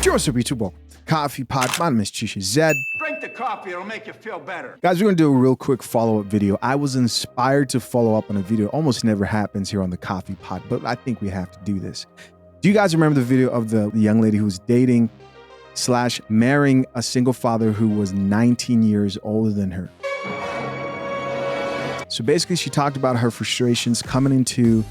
What's up, YouTube? Welcome to the Coffee Pot. My name is Chisha Zed. Drink the coffee, it'll make you feel better. Guys, we're going to do a real quick follow-up video. I was inspired to follow up on a video. Almost never happens here on the Coffee Pot, but I think we have to do this. Do you guys remember the video of the young lady who was dating / marrying a single father who was 19 years older than her? So basically, she talked about her frustrations coming into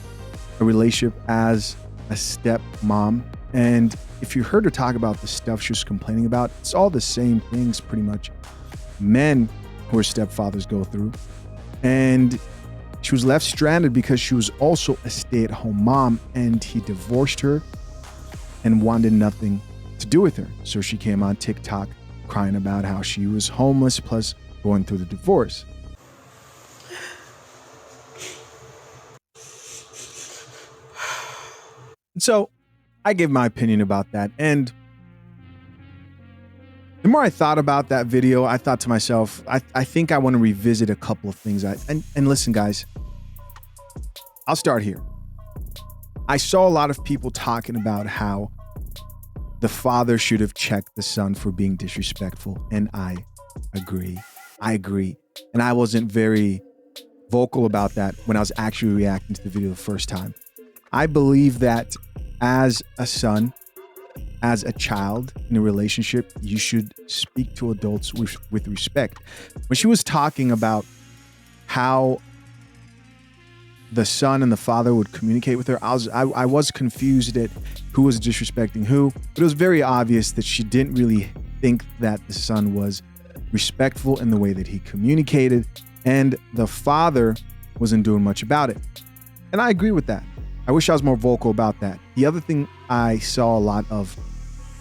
a relationship as a stepmom. And if you heard her talk about the stuff she was complaining about, it's all the same things pretty much men who are stepfathers go through. And she was left stranded because she was also a stay-at-home mom, and he divorced her and wanted nothing to do with her. So she came on TikTok crying about how she was homeless plus going through the divorce. So I gave my opinion about that, and the more I thought about that video, I thought to myself, I think I want to revisit a couple of things. And listen, guys, I'll start here. I saw a lot of people talking about how the father should have checked the son for being disrespectful, and I agree. And I wasn't very vocal about that when I was actually reacting to the video the first time. I believe that as a son, as a child in a relationship, you should speak to adults with respect. When she was talking about how the son and the father would communicate with her, I was confused at who was disrespecting who, but it was very obvious that she didn't really think that the son was respectful in the way that he communicated, and the father wasn't doing much about it. And I agree with that. I wish I was more vocal about that. The other thing I saw a lot of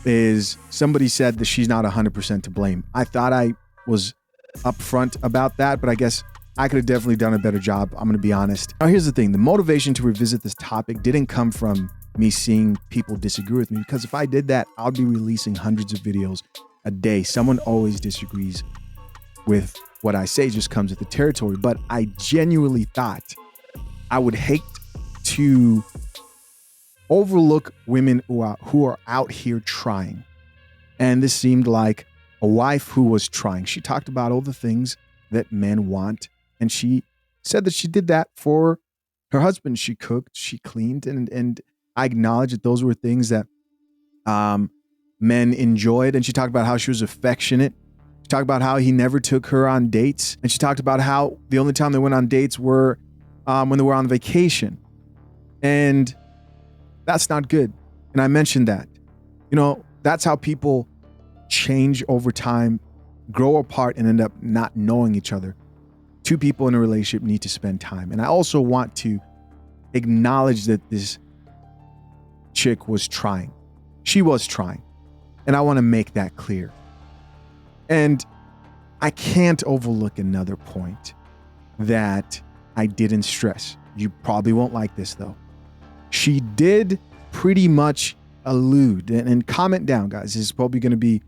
is somebody said that she's not 100% to blame. I thought I was upfront about that, but I guess I could have definitely done a better job. I'm going to be honest. Now, here's the thing. The motivation to revisit this topic didn't come from me seeing people disagree with me, because if I did that, I'd be releasing hundreds of videos a day. Someone always disagrees with what I say, just comes with the territory. But I genuinely thought I would hate to overlook women who are out here trying. And this seemed like a wife who was trying. She talked about all the things that men want, and she said that she did that for her husband. She cooked, she cleaned, and I acknowledge that those were things that men enjoyed. And she talked about how she was affectionate. She talked about how he never took her on dates. And she talked about how the only time they went on dates were when they were on vacation. And that's not good. And I mentioned that. You know, that's how people change over time, grow apart, and end up not knowing each other. Two people in a relationship need to spend time. And I also want to acknowledge that this chick was trying. She was trying. And I want to make that clear. And I can't overlook another point that I didn't stress. You probably won't like this, though. She did pretty much allude, and comment down, guys. This is probably going to be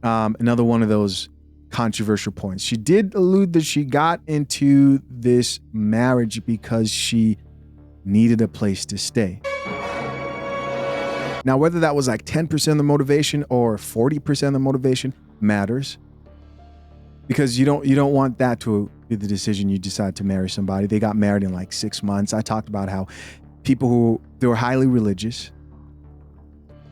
another one of those controversial points. She did allude that she got into this marriage because she needed a place to stay. Now, whether that was like 10% of the motivation or 40% of the motivation matters, because you don't want that to be the decision you decide to marry somebody. They got married in like 6 months. I talked about how people they were highly religious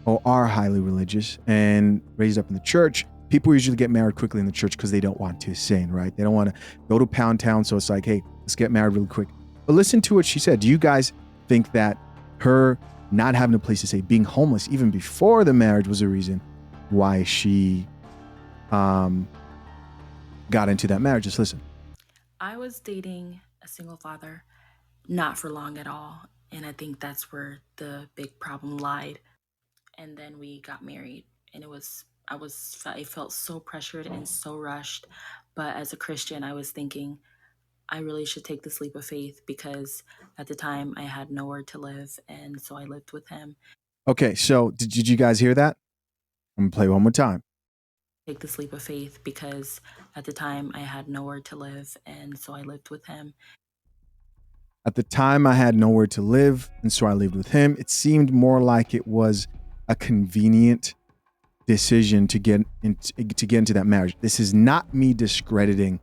or are highly religious and raised up in the church. People usually get married quickly in the church because they don't want to sin, right? They don't want to go to Pound Town. So it's like, hey, let's get married really quick. But listen to what she said. Do you guys think that her not having a place to stay, being homeless even before the marriage, was a reason why she got into that marriage? Just listen. I was dating a single father, not for long at all. And I think that's where the big problem lied. And then we got married, and I felt so pressured and so rushed. But as a Christian, I was thinking I really should take this leap of faith, because at the time I had nowhere to live. And so I lived with him. Okay, so did you guys hear that? I'm gonna play one more time. Take this leap of faith, because at the time I had nowhere to live. And so I lived with him. At the time, I had nowhere to live, and so I lived with him. It seemed more like it was a convenient decision to get into that marriage. This is not me discrediting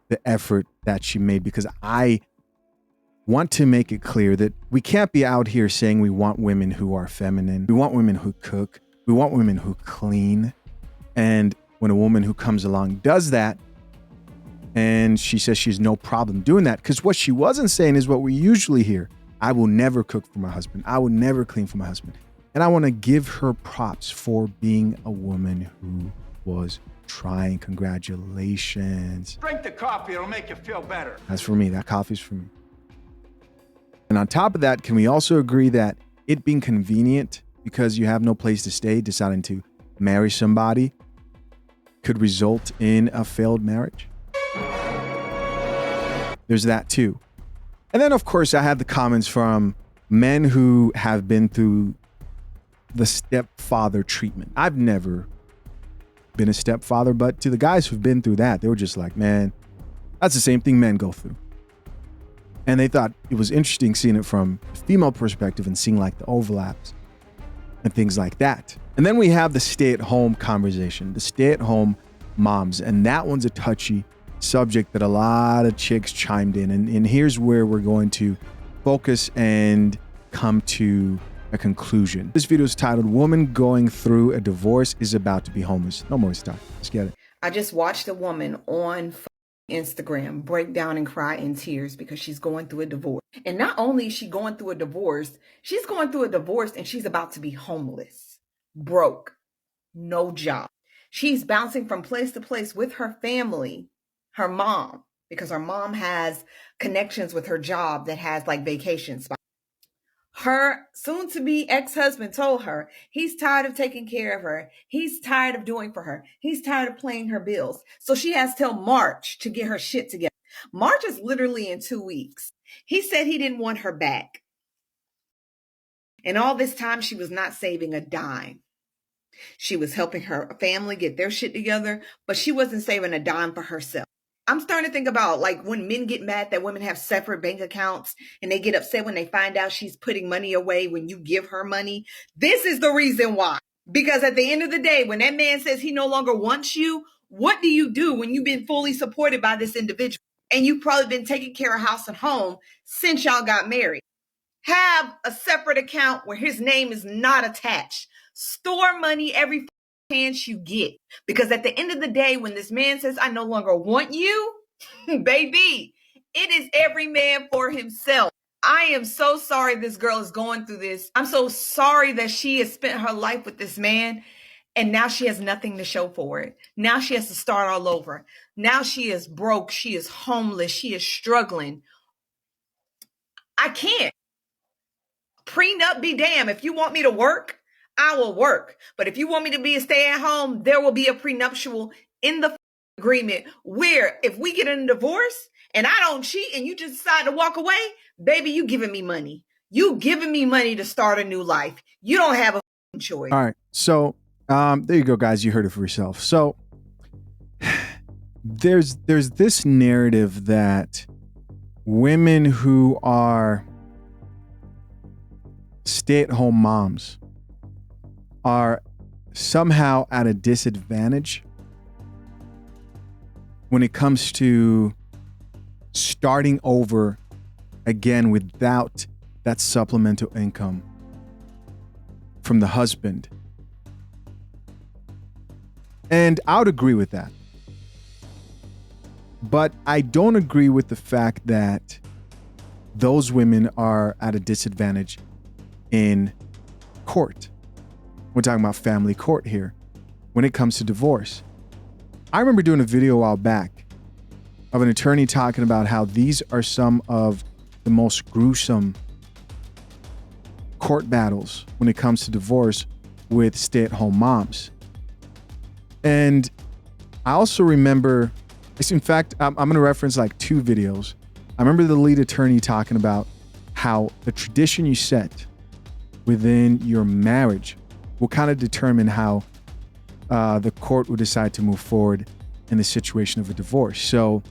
the effort that she made, because I want to make it clear that we can't be out here saying we want women who are feminine. We want women who cook. We want women who clean. And when a woman who comes along does that, and she says she's no problem doing that, because what she wasn't saying is what we usually hear. I will never cook for my husband. I will never clean for my husband. And I want to give her props for being a woman who was trying. Congratulations. Drink the coffee, it'll make you feel better. That's for me. That coffee's for me. And on top of that, can we also agree that it being convenient because you have no place to stay, deciding to marry somebody could result in a failed marriage? There's that too. And then, of course, I have the comments from men who have been through the stepfather treatment. I've never been a stepfather, but to the guys who've been through that, they were just like, man, that's the same thing men go through. And they thought it was interesting seeing it from a female perspective and seeing like the overlaps and things like that. And then we have the stay-at-home conversation, the stay-at-home moms. And that one's a touchy subject that a lot of chicks chimed in. And here's where we're going to focus and come to a conclusion. This video is titled, Woman Going Through a Divorce is About to Be Homeless. No more stuff. Let's get it. I just watched a woman on Instagram break down and cry in tears because she's going through a divorce. And not only is she going through a divorce, she's going through a divorce and she's about to be homeless, broke, no job. She's bouncing from place to place with her family, her mom, because her mom has connections with her job that has like vacation spots. Her soon-to-be ex-husband told her he's tired of taking care of her. He's tired of doing for her. He's tired of paying her bills. So she has till March to get her shit together. March is literally in 2 weeks. He said he didn't want her back. And all this time, she was not saving a dime. She was helping her family get their shit together, but she wasn't saving a dime for herself. I'm starting to think about like when men get mad that women have separate bank accounts and they get upset when they find out she's putting money away when you give her money. This is the reason why. Because at the end of the day, when that man says he no longer wants you, what do you do when you've been fully supported by this individual and you've probably been taking care of house and home since y'all got married? Have a separate account where his name is not attached. Store money every chance you get, because at the end of the day, when this man says I no longer want you, baby, it is every man for himself. I am so sorry this girl is going through this. I'm so sorry that she has spent her life with this man and now she has nothing to show for it. Now she has to start all over. Now she is broke, she is homeless, she is struggling. I can't. Prenup be damn. If you want me to work, I will work. But if you want me to be a stay-at-home, there will be a prenuptial in the agreement where if we get in a divorce and I don't cheat and you just decide to walk away, baby, you giving me money. You giving me money to start a new life. You don't have a choice. All right. So there you go, guys. You heard it for yourself. So there's this narrative that women who are stay-at-home moms are somehow at a disadvantage when it comes to starting over again without that supplemental income from the husband. And I would agree with that. But I don't agree with the fact that those women are at a disadvantage in court. We're talking about family court here when it comes to divorce. I remember doing a video a while back of an attorney talking about how these are some of the most gruesome court battles when it comes to divorce with stay-at-home moms. And I also remember, in fact, I'm going to reference like 2 videos. I remember the lead attorney talking about how the tradition you set within your marriage will kind of determine how the court will decide to move forward in the situation of a divorce. So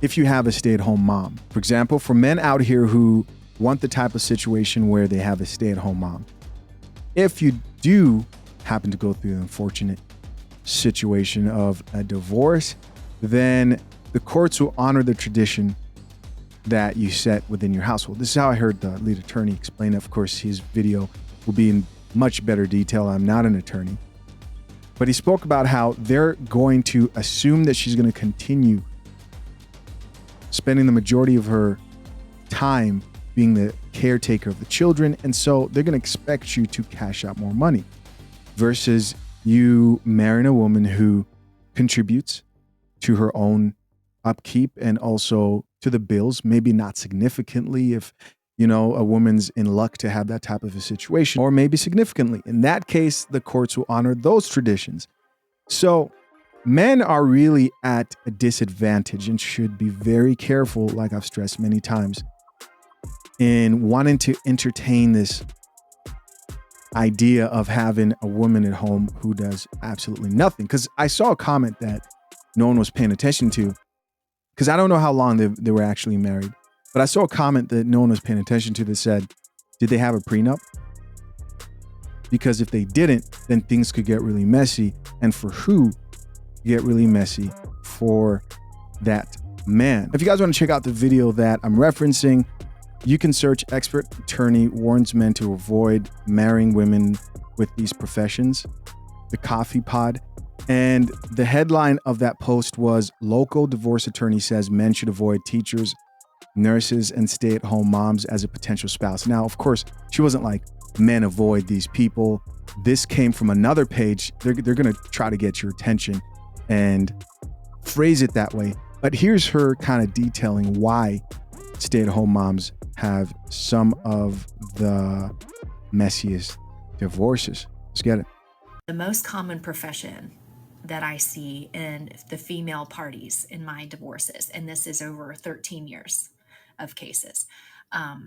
if you have a stay-at-home mom, for example, for men out here who want the type of situation where they have a stay-at-home mom, if you do happen to go through the unfortunate situation of a divorce, then the courts will honor the tradition that you set within your household. This is how I heard the lead attorney explain it. Of course, his video will be in much better detail. I'm not an attorney. But he spoke about how they're going to assume that she's going to continue spending the majority of her time being the caretaker of the children. And so they're going to expect you to cash out more money versus you marrying a woman who contributes to her own upkeep and also to the bills, maybe not significantly if, you know, a woman's in luck to have that type of a situation, or maybe significantly. In that case, the courts will honor those traditions. So men are really at a disadvantage and should be very careful, like I've stressed many times, in wanting to entertain this idea of having a woman at home who does absolutely nothing. Because I saw a comment that no one was paying attention to, because I don't know how long they were actually married, but I saw a comment that no one was paying attention to that said, did they have a prenup? Because if they didn't, then things could get really messy. And for who? Get really messy for that man. If you guys want to check out the video that I'm referencing, you can search expert attorney warns men to avoid marrying women with these professions, the Coffee Pod. And the headline of that post was local divorce attorney says men should avoid teachers, nurses, and stay-at-home moms as a potential spouse. Now, of course, she wasn't like men avoid these people. This came from another page. They're going to try to get your attention and phrase it that way. But here's her kind of detailing why stay-at-home moms have some of the messiest divorces. Let's get it. The most common profession that I see in the female parties in my divorces, and this is over 13 years of cases. Oh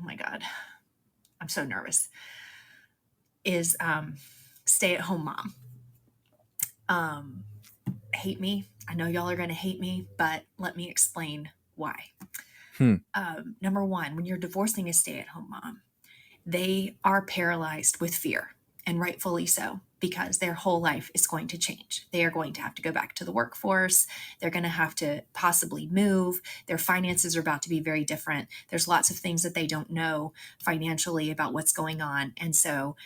my God, I'm so nervous, is stay-at-home mom. Hate me. I know y'all are going to hate me, but let me explain why. Number one, when you're divorcing a stay-at-home mom, they are paralyzed with fear, and rightfully so, because their whole life is going to change. They are going to have to go back to the workforce. They're going to have to possibly move. Their finances are about to be very different. There's lots of things that they don't know financially about what's going on. And so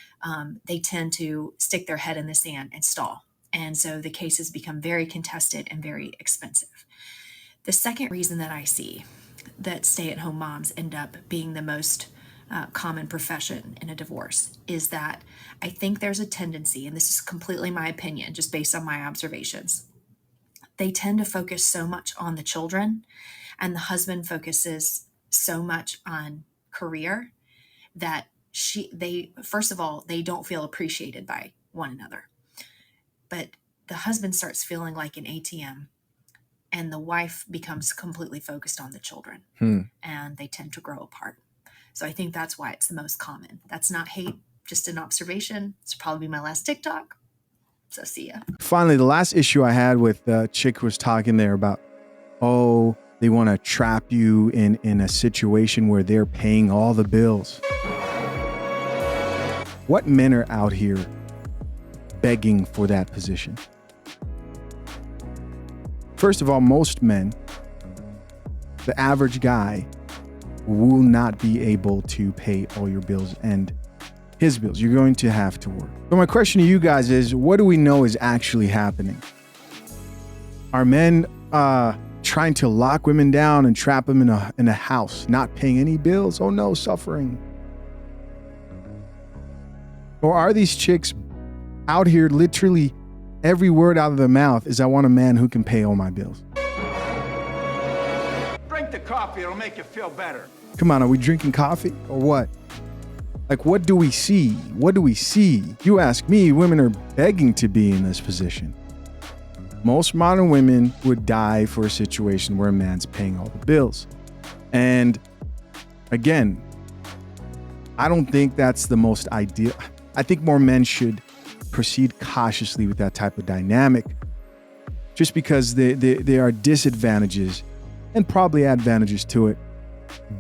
they tend to stick their head in the sand and stall. And so the cases become very contested and very expensive. The second reason that I see that stay-at-home moms end up being the most common profession in a divorce is that I think there's a tendency, and this is completely my opinion, just based on my observations, they tend to focus so much on the children, and the husband focuses so much on career that they first of all, they don't feel appreciated by one another. But the husband starts feeling like an ATM, and the wife becomes completely focused on the children, and they tend to grow apart. So I think that's why it's the most common. That's not hate, just an observation. It's probably my last TikTok. So see ya. Finally, the last issue I had with the chick who was talking there about, oh, they want to trap you in a situation where they're paying all the bills. What men are out here begging for that position? First of all, most men, the average guy, will not be able to pay all your bills and his bills. You're going to have to work. So my question to you guys is, what do we know is actually happening? Are men trying to lock women down and trap them in a house, not paying any bills? Oh no, suffering. Or are these chicks out here literally every word out of their mouth is, I want a man who can pay all my bills? Drink the coffee, it'll make you feel better. Come on, are we drinking coffee or what? Like, what do we see? What do we see? You ask me, women are begging to be in this position. Most modern women would die for a situation where a man's paying all the bills. And again, I don't think that's the most ideal. I think more men should proceed cautiously with that type of dynamic, just because there are disadvantages and probably advantages to it.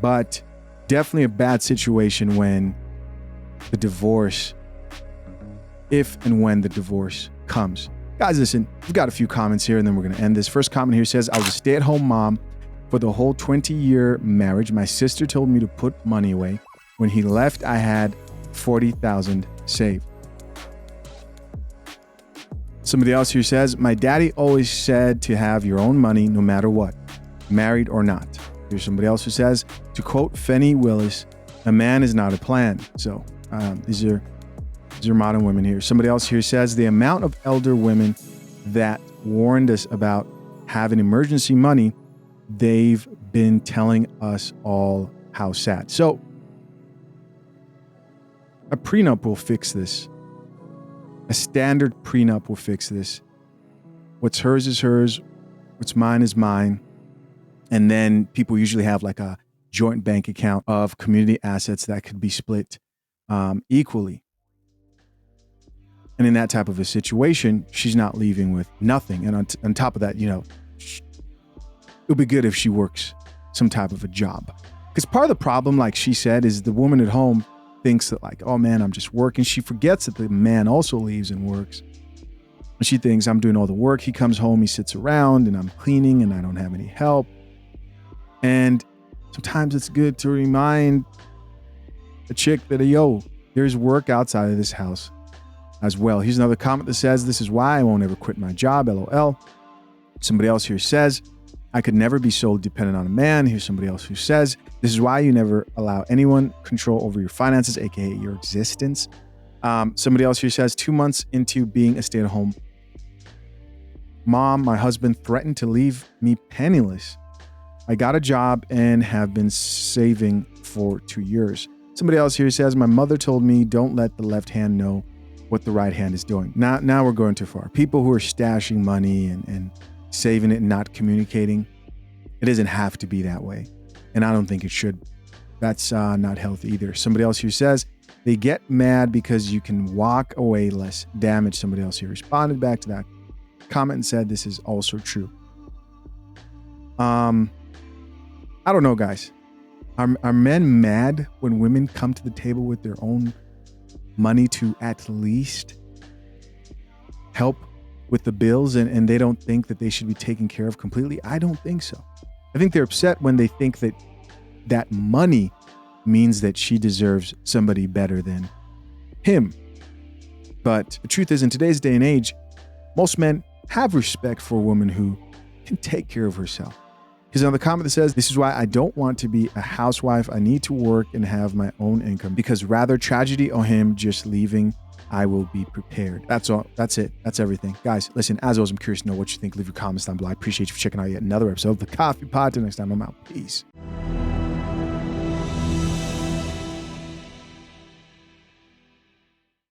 But definitely a bad situation when the divorce if and when the divorce comes. Guys, listen, we've got a few comments here and then we're going to end this. First comment here says, I was a stay-at-home mom for the whole 20-year marriage. My sister told me to put money away. When he left, I had $40,000 saved. Somebody else here says, my daddy always said to have your own money no matter what, married or not. Here's somebody else who says, to quote Fenny Willis, a man is not a plan. So these are modern women here. Somebody else here says, the amount of elder women that warned us about having emergency money, they've been telling us all how sad. So a prenup will fix this. A standard prenup will fix this. What's hers is hers. What's mine is mine. And then people usually have like a joint bank account of community assets that could be split equally. And in that type of a situation, she's not leaving with nothing. And on top of that, it'll be good if she works some type of a job. Because part of the problem, like she said, is the woman at home thinks that like, oh man, I'm just working. She forgets that the man also leaves and works. And she thinks I'm doing all the work. He comes home, he sits around and I'm cleaning and I don't have any help. And sometimes it's good to remind a chick that, there's work outside of this house as well. Here's another comment that says, this is why I won't ever quit my job, LOL. Somebody else here says, I could never be so dependent on a man. Here's somebody else who says, this is why you never allow anyone control over your finances, aka your existence. Somebody else here says, 2 months into being a stay-at-home mom, my husband threatened to leave me penniless. I got a job and have been saving for 2 years. Somebody else here says, my mother told me don't let the left hand know what the right hand is doing. Now we're going too far. People who are stashing money and saving it and not communicating, it doesn't have to be that way. And I don't think it should. That's not healthy either. Somebody else here says, they get mad because you can walk away less damaged. Somebody else here responded back to that comment and said, this is also true. I don't know, guys. Are men mad when women come to the table with their own money to at least help with the bills and they don't think that they should be taken care of completely? I don't think so. I think they're upset when they think that that money means that she deserves somebody better than him. But the truth is, in today's day and age, most men have respect for a woman who can take care of herself. Here's another comment that says, this is why I don't want to be a housewife. I need to work and have my own income because rather tragedy or him just leaving, I will be prepared. That's all. That's it. That's everything. Guys, listen, as always, I'm curious to know what you think. Leave your comments down below. I appreciate you for checking out yet another episode of The Coffee Pod. Till next time, I'm out. Peace.